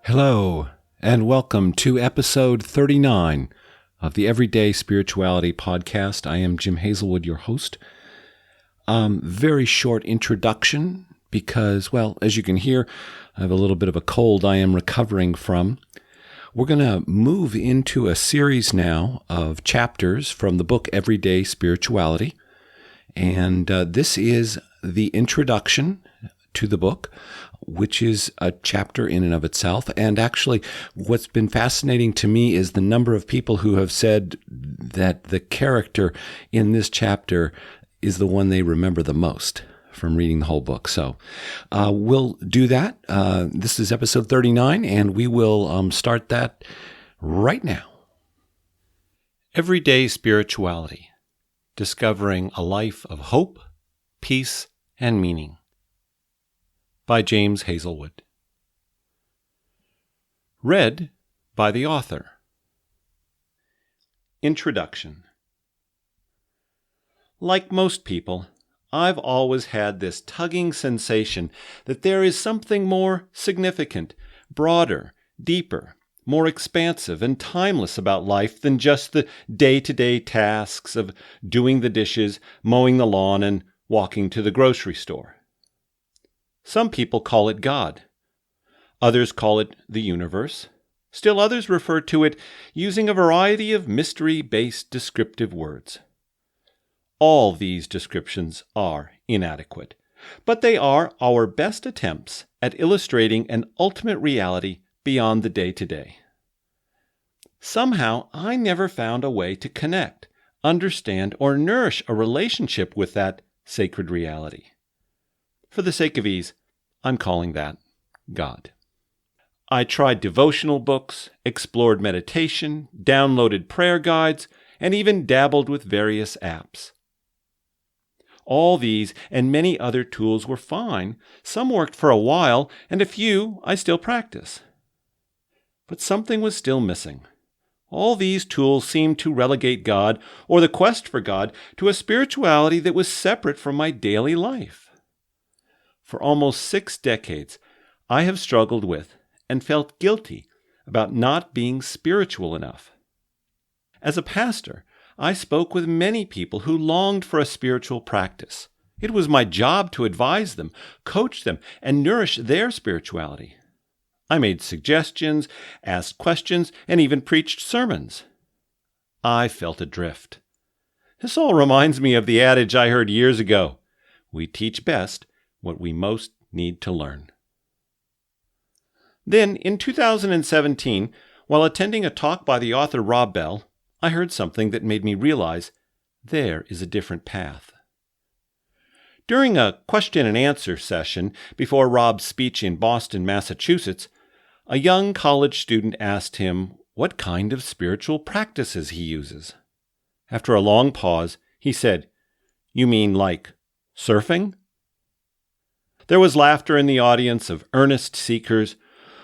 Hello, and welcome to episode 39 of the Everyday Spirituality Podcast. I am Jim Hazelwood, your host. Very short introduction because, well, as you can hear, I have a little bit of a cold I am recovering from. We're going to move into a series now of chapters from the book Everyday Spirituality, and this is the introduction to the book, which is a chapter in and of itself. And actually, what's been fascinating to me is the number of people who have said that the character in this chapter is the one they remember the most from reading the whole book. So we'll do that. This is episode 39, and we will start that right now. Everyday Spirituality, Discovering a Life of Hope, Peace, and Meaning, by James Hazelwood. Read by the author. Introduction. Like most people, I've always had this tugging sensation that there is something more significant, broader, deeper, more expansive and timeless about life than just the day-to-day tasks of doing the dishes, mowing the lawn, and walking to the grocery store. Some people call it God. Others call it the universe. Still others refer to it using a variety of mystery-based descriptive words. All these descriptions are inadequate, but they are our best attempts at illustrating an ultimate reality beyond the day-to-day. Somehow, I never found a way to connect, understand, or nourish a relationship with that sacred reality. For the sake of ease, I'm calling that God. I tried devotional books, explored meditation, downloaded prayer guides, and even dabbled with various apps. All these and many other tools were fine. Some worked for a while, and a few I still practice. But something was still missing. All these tools seemed to relegate God, or the quest for God, to a spirituality that was separate from my daily life. For almost 6 decades, I have struggled with and felt guilty about not being spiritual enough. As a pastor, I spoke with many people who longed for a spiritual practice. It was my job to advise them, coach them, and nourish their spirituality. I made suggestions, asked questions, and even preached sermons. I felt adrift. This all reminds me of the adage I heard years ago: we teach best what we most need to learn. Then, in 2017, while attending a talk by the author Rob Bell, I heard something that made me realize there is a different path. During a question and answer session before Rob's speech in Boston, Massachusetts, a young college student asked him what kind of spiritual practices he uses. After a long pause, he said, "You mean like surfing?" There was laughter in the audience of earnest seekers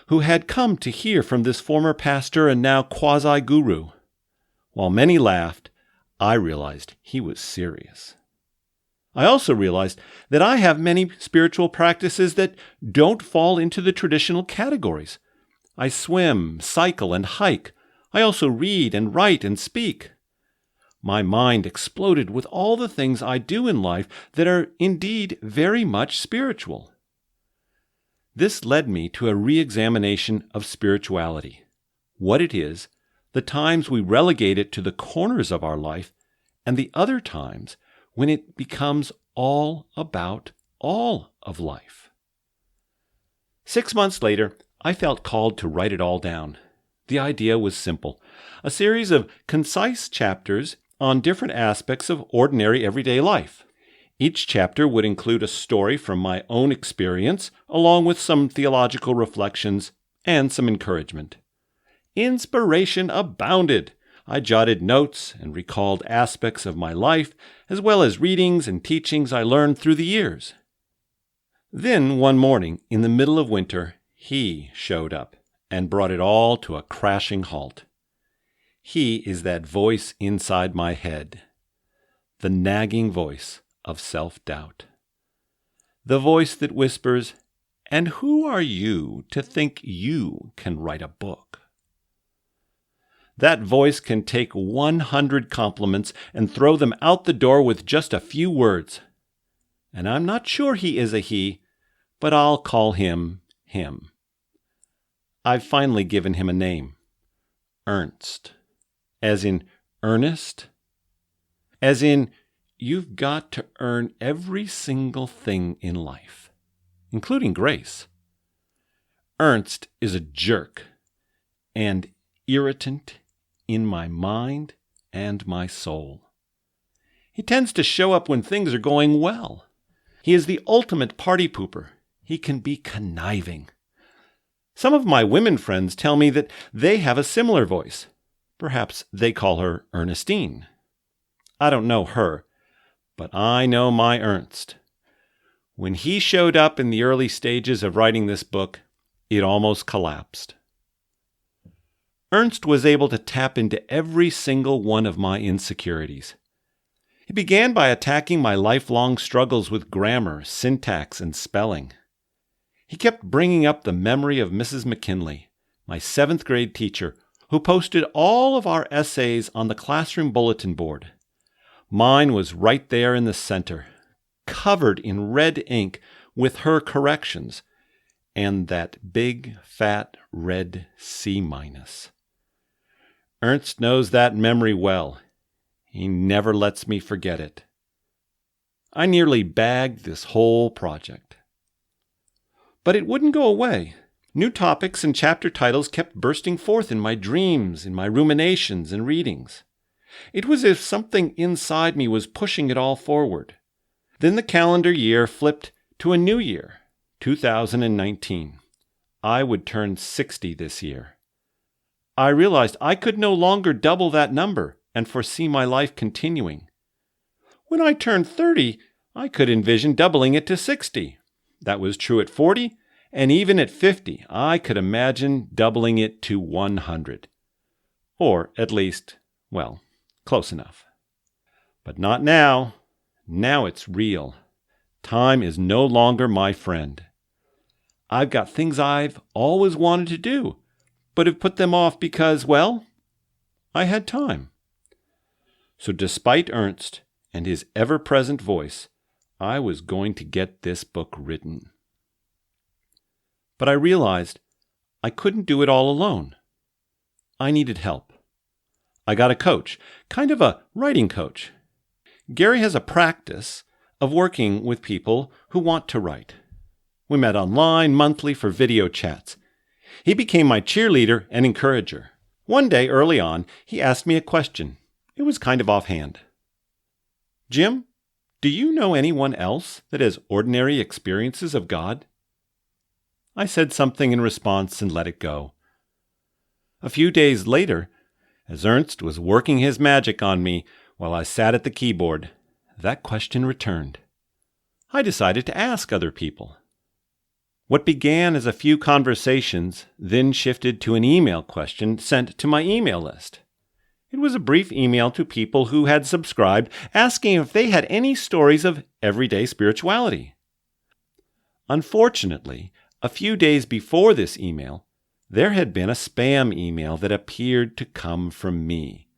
who had come to hear from this former pastor and now quasi-guru. While many laughed, I realized he was serious. I also realized that I have many spiritual practices that don't fall into the traditional categories. I swim, cycle, and hike. I also read and write and speak. My mind exploded with all the things I do in life that are indeed very much spiritual. This led me to a re-examination of spirituality, what it is, the times we relegate it to the corners of our life, and the other times when it becomes all about all of life. 6 months later, I felt called to write it all down. The idea was simple: a series of concise chapters on different aspects of ordinary everyday life. Each chapter would include a story from my own experience, along with some theological reflections and some encouragement. Inspiration abounded. I jotted notes and recalled aspects of my life, as well as readings and teachings I learned through the years. Then, one morning, in the middle of winter, he showed up and brought it all to a crashing halt. He is that voice inside my head, the nagging voice of self-doubt. The voice that whispers, And who are you to think you can write a book? That voice can take 100 compliments and throw them out the door with just a few words. And I'm not sure he is a he, but I'll call him him. I've finally given him a name. Ernst. As in earnest. As in, you've got to earn every single thing in life, including grace. Ernst is a jerk and irritant in my mind and my soul. He tends to show up when things are going well. He is the ultimate party pooper. He can be conniving. Some of my women friends tell me that they have a similar voice. Perhaps they call her Ernestine. I don't know her, but I know my Ernst. When he showed up in the early stages of writing this book, it almost collapsed. Ernst was able to tap into every single one of my insecurities. He began by attacking my lifelong struggles with grammar, syntax, and spelling. He kept bringing up the memory of Mrs. McKinley, my 7th grade teacher, who posted all of our essays on the classroom bulletin board. Mine was right there in the center, covered in red ink with her corrections, and that big, fat, red C-. Ernst knows that memory well. He never lets me forget it. I nearly bagged this whole project. But it wouldn't go away. New topics and chapter titles kept bursting forth in my dreams, in my ruminations and readings. It was as if something inside me was pushing it all forward. Then the calendar year flipped to a new year, 2019. I would turn 60 this year. I realized I could no longer double that number and foresee my life continuing. When I turned 30, I could envision doubling it to 60. That was true at 40, and even at 50, I could imagine doubling it to 100. Or at least, well, close enough. But not now. Now it's real. Time is no longer my friend. I've got things I've always wanted to do, but have put them off because, well, I had time. So despite Ernst and his ever-present voice, I was going to get this book written. But I realized I couldn't do it all alone. I needed help. I got a coach, kind of a writing coach. Gary has a practice of working with people who want to write. We met online monthly for video chats. He became my cheerleader and encourager. One day early on, he asked me a question. It was kind of offhand. Jim, do you know anyone else that has ordinary experiences of God? I said something in response and let it go. A few days later, as Ernst was working his magic on me while I sat at the keyboard, that question returned. I decided to ask other people. What began as a few conversations then shifted to an email question sent to my email list. It was a brief email to people who had subscribed, asking if they had any stories of everyday spirituality. Unfortunately, a few days before this email, there had been a spam email that appeared to come from me.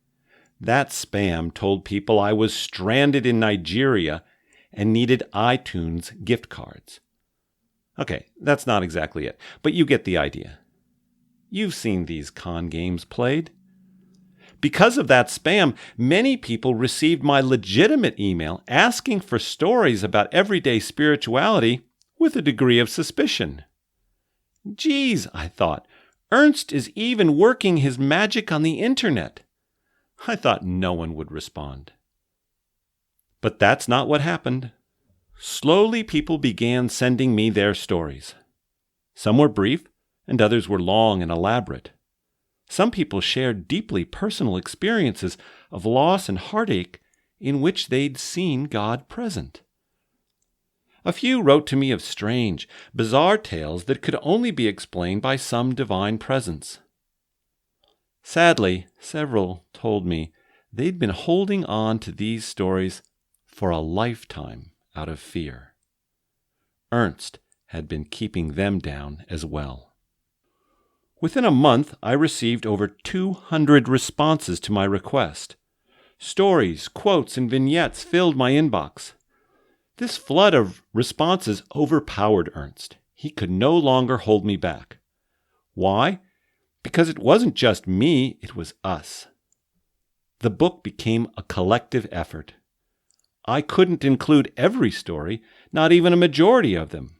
That spam told people I was stranded in Nigeria and needed iTunes gift cards. Okay, that's not exactly it, but you get the idea. You've seen these con games played. Because of that spam, many people received my legitimate email asking for stories about everyday spirituality with a degree of suspicion. Geez, I thought, Ernst is even working his magic on the internet. I thought no one would respond. But that's not what happened. Slowly, people began sending me their stories. Some were brief, and others were long and elaborate. Some people shared deeply personal experiences of loss and heartache in which they'd seen God present. A few wrote to me of strange, bizarre tales that could only be explained by some divine presence. Sadly, several told me they'd been holding on to these stories for a lifetime out of fear. Ernst had been keeping them down as well. Within a month, I received over 200 responses to my request. Stories, quotes, and vignettes filled my inbox. This flood of responses overpowered Ernst. He could no longer hold me back. Why? Because it wasn't just me, it was us. The book became a collective effort. I couldn't include every story, not even a majority of them.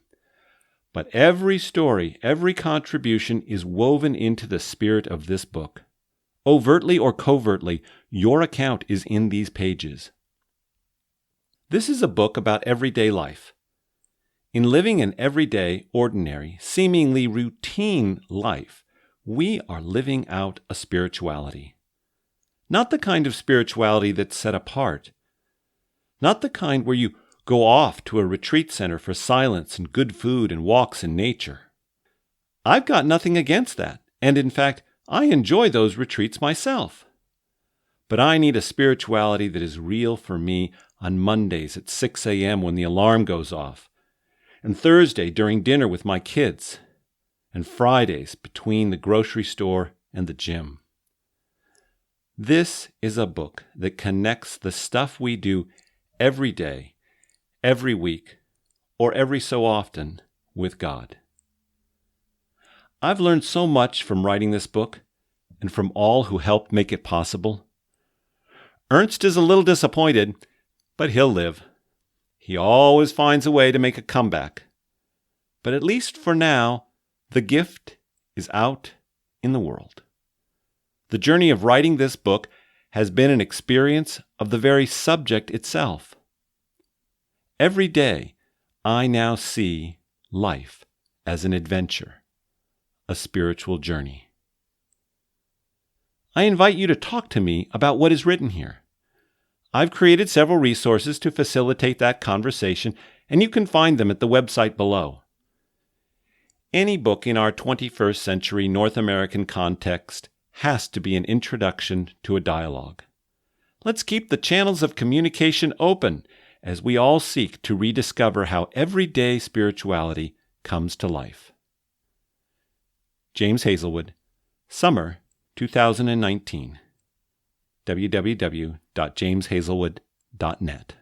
But every story, every contribution is woven into the spirit of this book. Overtly or covertly, your account is in these pages. This is a book about everyday life. In living an everyday, ordinary, seemingly routine life, we are living out a spirituality. Not the kind of spirituality that's set apart. Not the kind where you go off to a retreat center for silence and good food and walks in nature. I've got nothing against that, and in fact, I enjoy those retreats myself. But I need a spirituality that is real for me on Mondays at 6 a.m. when the alarm goes off, and Thursday during dinner with my kids, and Fridays between the grocery store and the gym. This is a book that connects the stuff we do every day, every week, or every so often with God. I've learned so much from writing this book and from all who helped make it possible. Ernst is a little disappointed, but he'll live. He always finds a way to make a comeback. But at least for now, the gift is out in the world. The journey of writing this book has been an experience of the very subject itself. Every day, I now see life as an adventure, a spiritual journey. I invite you to talk to me about what is written here. I've created several resources to facilitate that conversation, and you can find them at the website below. Any book in our 21st century North American context has to be an introduction to a dialogue. Let's keep the channels of communication open as we all seek to rediscover how everyday spirituality comes to life. James Hazelwood, Summer 2019. www.jameshazelwood.net